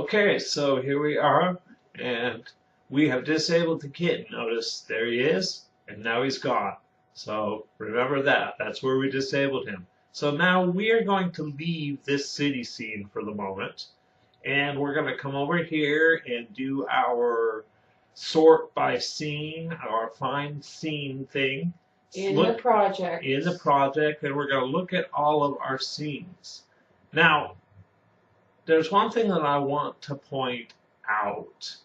Okay, so here we are, and we have disabled the kitten. Notice there he is, and now he's gone. So remember that. That's where we disabled him. So now we are going to leave this city scene for the moment, and we're going to come over here and do our sort by scene, our find scene thing. In the project. In the project, and we're going to look at all of our scenes. Now, there's one thing that I want to point out.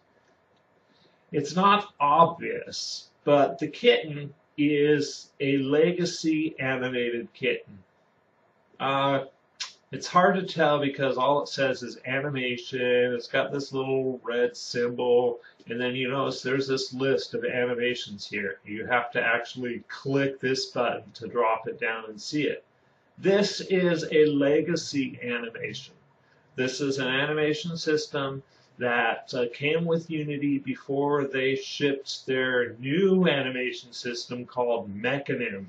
It's not obvious, but the kitten is a legacy animated kitten. It's hard to tell because all it says is animation. It's got this little red symbol, and then you notice there's this list of animations here. You have to actually click this button to drop it down and see it. This is a legacy animation. This is an animation system that came with Unity before they shipped their new animation system called Mechanim.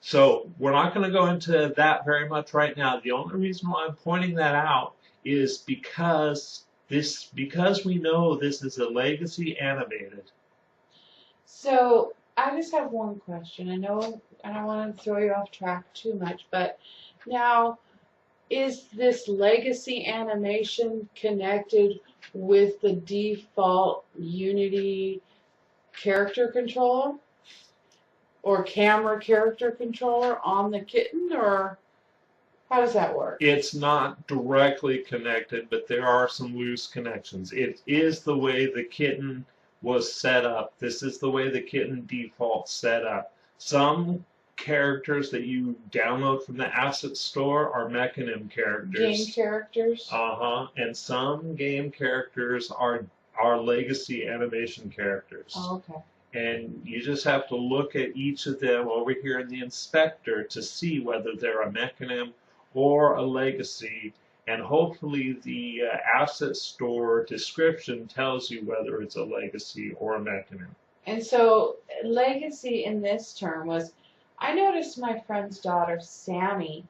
So we're not going to go into that very much right now. The only reason why I'm pointing that out is because we know this is a legacy animated. So I just have one question. I know I don't want to throw you off track too much, but now, is this legacy animation connected with the default Unity character controller or camera character controller on the kitten, or how does that work? It's not directly connected, but there are some loose connections. It is the way the kitten was set up. This is the way the kitten default set up. Some characters that you download from the asset store are Mechanim characters. Game characters? And some game characters are legacy animation characters. Oh, okay. And you just have to look at each of them over here in the inspector to see whether they're a Mechanim or a legacy, and hopefully the asset store description tells you whether it's a legacy or a Mechanim. And so legacy in this term was, I noticed my friend's daughter, Sammy,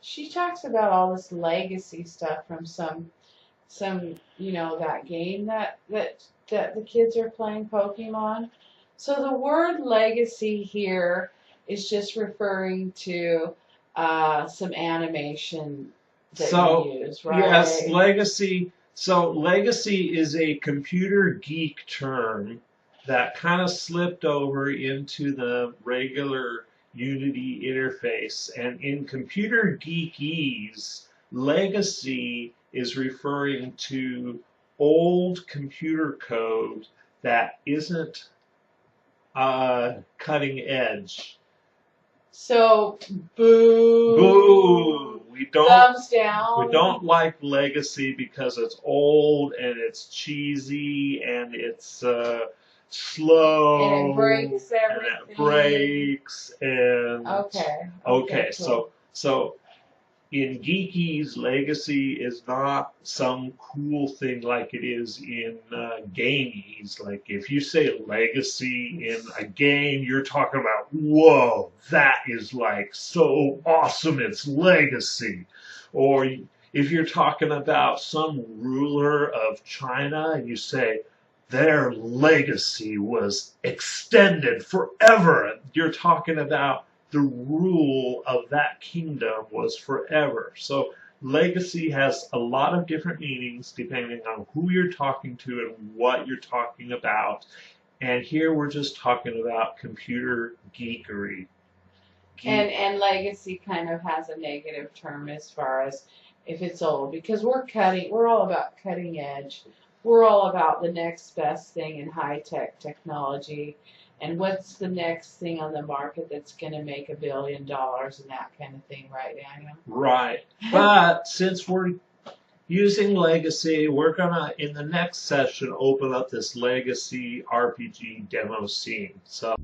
she talks about all this legacy stuff from some that game that the kids are playing, Pokemon. So the word legacy here is just referring to some animation that you use, right? Yes, legacy. So legacy is a computer geek term that kind of slipped over into the regular Unity interface, and in computer geekese, legacy is referring to old computer code that isn't cutting edge. So boo. Boo. Thumbs down. We don't like legacy because it's old and it's cheesy and it's slow, and it breaks everything. And it breaks, and okay, cool. So in geekies, legacy is not some cool thing like it is in gamies. Like if you say legacy in a game, you're talking about, whoa, that is like so awesome, it's legacy. Or if you're talking about some ruler of China and you say, their legacy was extended forever. You're talking about the rule of that kingdom was forever. So legacy has a lot of different meanings depending on who you're talking to and what you're talking about. And here we're just talking about computer geekery. And legacy kind of has a negative term as far as if it's old, because we're all about cutting edge. We're all about the next best thing in high-tech technology, and what's the next thing on the market that's going to make $1 billion and that kind of thing, right, Daniel? Right. But since we're using legacy, we're going to, in the next session, open up this legacy RPG demo scene. So.